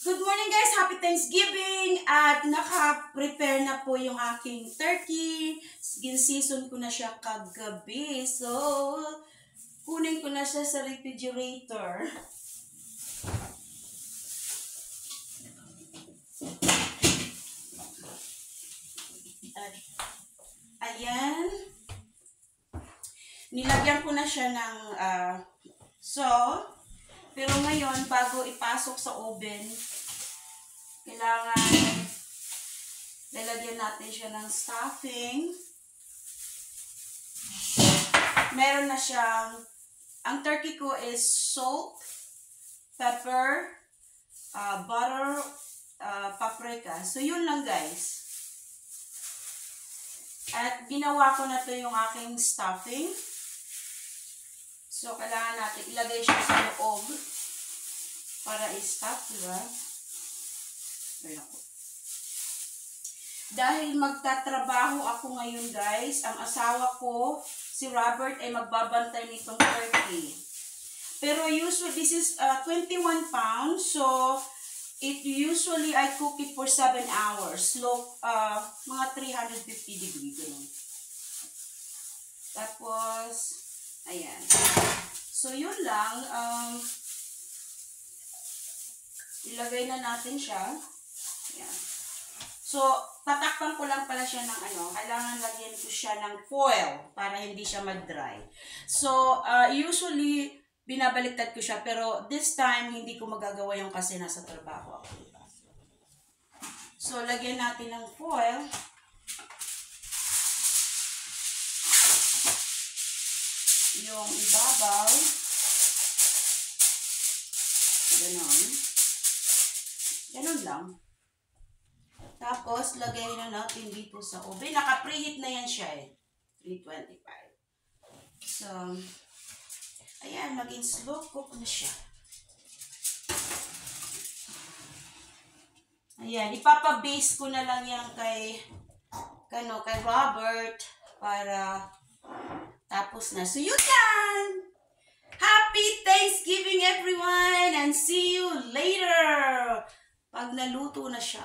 Good morning guys! Happy Thanksgiving! At naka-prepare na po yung aking turkey. Gin-season ko na siya kagabi. So, kunin ko na siya sa refrigerator. At, ayan. Nilagyan ko na siya ng pero ngayon, bago ipasok sa oven, kailangan lalagyan natin siya ng stuffing. Meron na siyang, ang turkey ko is salt, pepper, butter, paprika. So, yun lang guys. At ginawa ko na to yung aking stuffing. So, kailangan natin ilagay siya sa loob para i-stuff, diba? Dahil magtatrabaho ako ngayon, guys, ang asawa ko, si Robert, ay magbabantay nitong turkey. Pero usually, this is 21 pounds. So, usually, I cook it for 7 hours. Slow, mga 350 degree, ganun. Tapos, ayan. So, yun lang. Ilagay na natin siya. Ayan. So, tatakpan ko lang pala siya ng kailangan lagyan ko siya ng foil para hindi siya mag-dry. So, usually, binabaliktad ko siya. Pero, this time, hindi ko magagawa yung kasi nasa trabaho ako. So, lagyan natin ng foil. Yung ibabaw. Ganon. Ganon lang. Tapos, lagay na natin dito sa oven. Naka-preheat na yan siya eh. 325. So, ayan, maging slow cook na siya. Ayan, ipapabase ko na lang yan kay Robert para tapos na. So, yun yan! Happy Thanksgiving, everyone! And see you later! Pag naluto na siya.